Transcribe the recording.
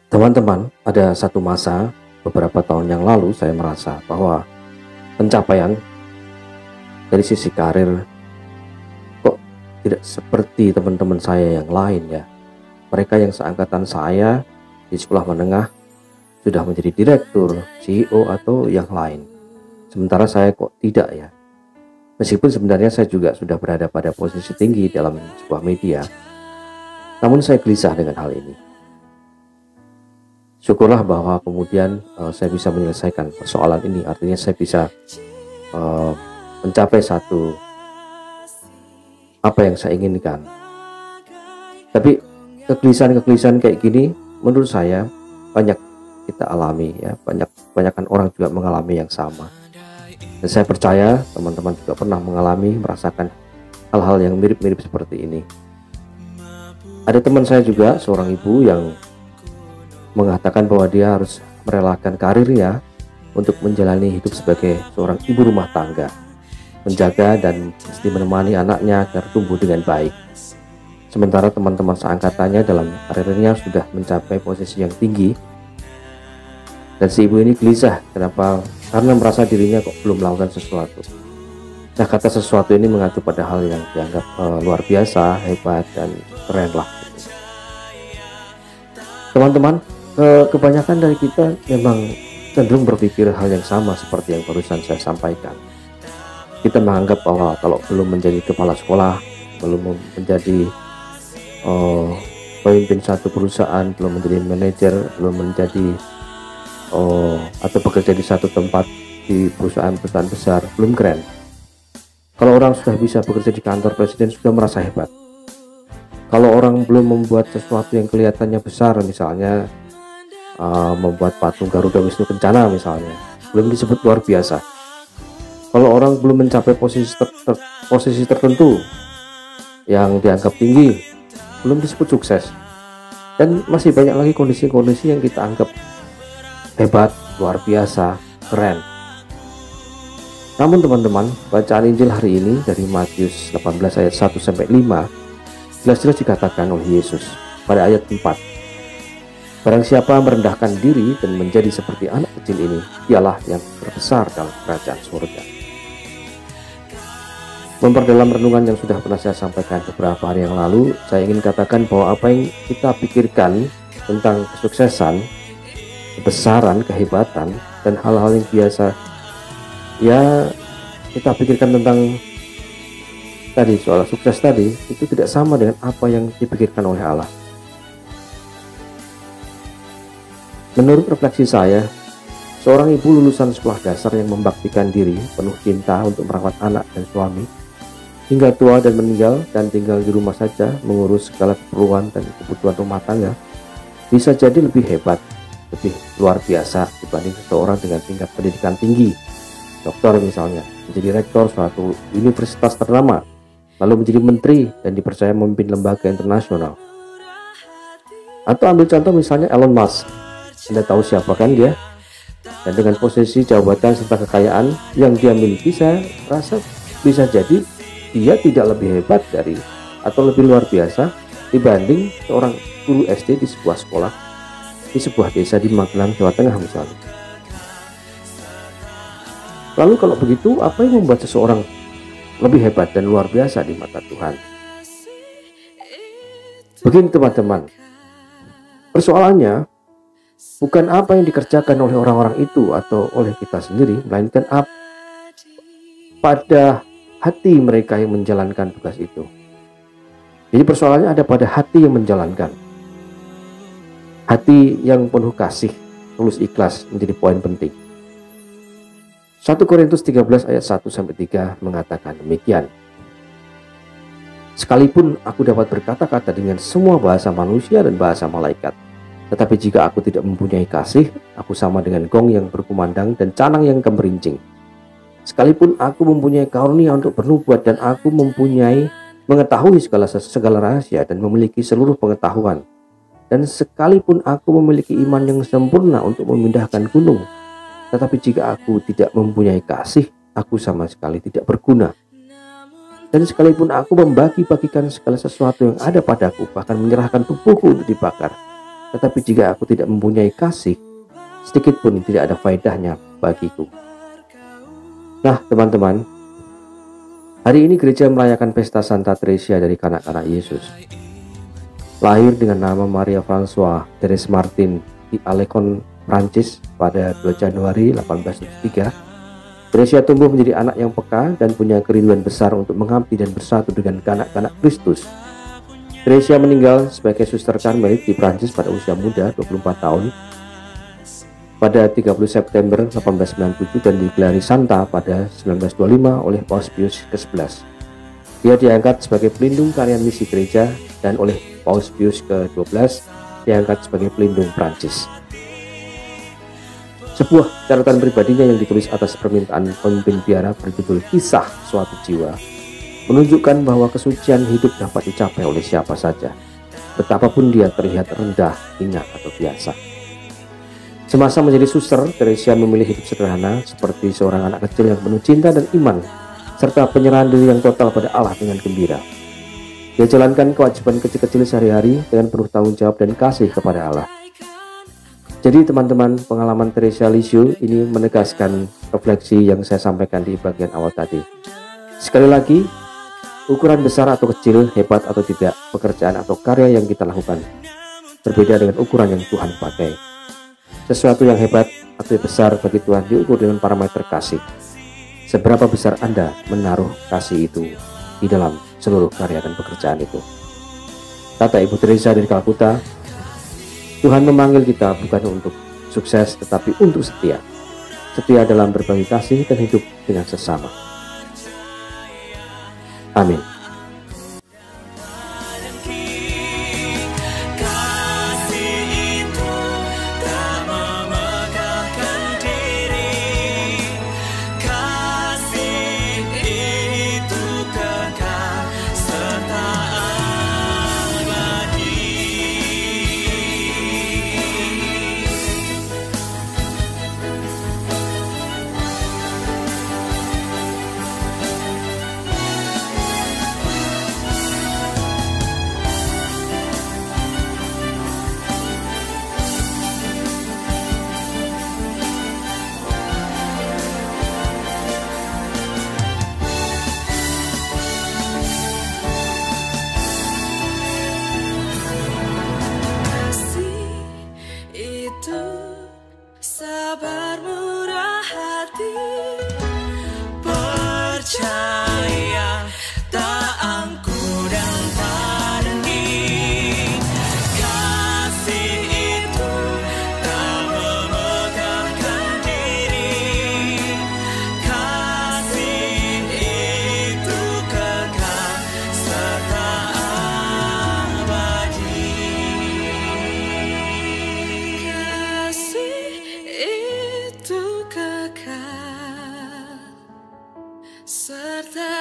Teman-teman, ada satu masa beberapa tahun yang lalu saya merasa bahwa pencapaian dari sisi karir kok tidak seperti teman-teman saya yang lain ya. Mereka yang seangkatan saya di sekolah menengah sudah menjadi direktur, CEO atau yang lain. Sementara saya kok tidak ya. Meskipun sebenarnya saya juga sudah berada pada posisi tinggi dalam sebuah media, namun saya gelisah dengan hal ini. Syukurlah bahwa kemudian saya bisa menyelesaikan persoalan ini. Artinya saya bisa mencapai satu apa yang saya inginkan. Tapi kegelisahan kayak gini menurut saya banyak kita alami ya. Banyakkan orang juga mengalami yang sama. Dan saya percaya teman-teman juga pernah mengalami, merasakan hal-hal yang mirip-mirip seperti ini. Ada teman saya juga, seorang ibu yang mengatakan bahwa dia harus merelakan karirnya untuk menjalani hidup sebagai seorang ibu rumah tangga, menjaga dan mesti menemani anaknya agar tumbuh dengan baik. Sementara teman-teman seangkatannya dalam karirnya sudah mencapai posisi yang tinggi, dan si ibu ini gelisah. Kenapa? Karena merasa dirinya kok belum melakukan sesuatu. Nah, kata sesuatu ini mengacu pada hal yang dianggap luar biasa, hebat, dan keren lah. Teman-teman, kebanyakan dari kita memang cenderung berpikir hal yang sama seperti yang barusan saya sampaikan. Kita menganggap bahwa kalau belum menjadi kepala sekolah, belum menjadi pemimpin satu perusahaan, belum menjadi manajer, belum menjadi atau bekerja di satu tempat di perusahaan-perusahaan besar, belum keren. Kalau orang sudah bisa bekerja di kantor presiden sudah merasa hebat. Kalau orang belum membuat sesuatu yang kelihatannya besar, misalnya membuat patung Garuda Wisnu Kencana misalnya, belum disebut luar biasa. Kalau orang belum mencapai posisi tertentu yang dianggap tinggi, belum disebut sukses. Dan masih banyak lagi kondisi-kondisi yang kita anggap hebat, luar biasa, keren. Namun teman-teman, bacaan Injil hari ini dari Matius 18 ayat 1 sampai 5 jelas-jelas dikatakan oleh Yesus pada ayat 4. Barang siapa merendahkan diri dan menjadi seperti anak kecil ini, dialah yang terbesar dalam kerajaan surga. Memperdalam renungan yang sudah pernah saya sampaikan beberapa hari yang lalu, saya ingin katakan bahwa apa yang kita pikirkan tentang kesuksesan, kebesaran, kehebatan, dan hal-hal yang biasa ya kita pikirkan tentang tadi soal sukses tadi, itu tidak sama dengan apa yang dipikirkan oleh Allah. Menurut refleksi saya, seorang ibu lulusan sekolah dasar yang membaktikan diri penuh cinta untuk merawat anak dan suami hingga tua dan meninggal dan tinggal di rumah saja mengurus segala keperluan dan kebutuhan rumah tangga bisa jadi lebih hebat, lebih luar biasa dibanding seseorang dengan tingkat pendidikan tinggi, doktor misalnya, menjadi rektor suatu universitas ternama, lalu menjadi menteri dan dipercaya memimpin lembaga internasional. Atau ambil contoh misalnya Elon Musk. Anda tahu siapa kan dia? Dan dengan posisi jabatan serta kekayaan yang dia miliki, saya rasa bisa jadi dia tidak lebih hebat dari atau lebih luar biasa dibanding seorang guru SD di sebuah sekolah di sebuah desa di Magelang, Jawa Tengah misalnya. Lalu kalau begitu, apa yang membuat seseorang lebih hebat dan luar biasa di mata Tuhan? Begini teman-teman, persoalannya bukan apa yang dikerjakan oleh orang-orang itu atau oleh kita sendiri, melainkan pada hati mereka yang menjalankan tugas itu. Jadi persoalannya ada pada hati yang menjalankan. Hati yang penuh kasih, tulus ikhlas menjadi poin penting. 1 Korintus 13 ayat 1 sampai 3 mengatakan demikian. Sekalipun aku dapat berkata-kata dengan semua bahasa manusia dan bahasa malaikat, tetapi jika aku tidak mempunyai kasih, aku sama dengan gong yang berkumandang dan canang yang gemerincing. Sekalipun aku mempunyai karunia untuk bernubuat dan aku mempunyai mengetahui segala rahasia dan memiliki seluruh pengetahuan, dan sekalipun aku memiliki iman yang sempurna untuk memindahkan gunung, tetapi jika aku tidak mempunyai kasih, aku sama sekali tidak berguna. Dan sekalipun aku membagi-bagikan segala sesuatu yang ada padaku, bahkan menyerahkan tubuhku untuk dibakar, Tetapi jika aku tidak mempunyai kasih, sedikit pun tidak ada faedahnya bagiku. Nah teman-teman, hari ini gereja merayakan pesta Santa Teresia dari kanak-kanak Yesus. Lahir dengan nama Maria François Therese Martin di Alençon, Prancis pada 2 Januari 1873, Teresia tumbuh menjadi anak yang peka dan punya kerinduan besar untuk mengabdi dan bersatu dengan kanak-kanak Kristus. Teresia meninggal sebagai suster Karmelit di Prancis pada usia muda 24 tahun pada 30 September 1897 dan digelari Santa pada 1925 oleh Paus Pius ke-11. Dia diangkat sebagai pelindung karya misi gereja dan oleh Paus Pius ke-12 diangkat sebagai pelindung Prancis. Sebuah catatan pribadinya yang ditulis atas permintaan pemimpin biara berjudul Kisah Suatu Jiwa menunjukkan bahwa kesucian hidup dapat dicapai oleh siapa saja, betapapun dia terlihat rendah, hina, atau biasa. Semasa menjadi suster, Teresia memilih hidup sederhana seperti seorang anak kecil yang penuh cinta dan iman, serta penyerahan diri yang total pada Allah dengan gembira. Dia jalankan kewajiban kecil-kecil sehari-hari dengan penuh tanggung jawab dan kasih kepada Allah. Jadi teman-teman, pengalaman Teresia Lisieux ini menegaskan refleksi yang saya sampaikan di bagian awal tadi. Sekali lagi, ukuran besar atau kecil, hebat atau tidak, pekerjaan atau karya yang kita lakukan berbeda dengan ukuran yang Tuhan pakai. Sesuatu yang hebat atau besar bagi Tuhan diukur dengan parameter kasih. Seberapa besar Anda menaruh kasih itu di dalam seluruh karya dan pekerjaan itu. Kata Ibu Teresa dari Kalkuta, Tuhan memanggil kita bukan untuk sukses tetapi untuk setia. Setia dalam berbagi kasih dan hidup dengan sesama. Amin. Sabar murah hati, percaya tak angkuh dan tanding. Kasih itu tak memegahkan diri. Kasih itu kekal serta abadi. Itu kekal serta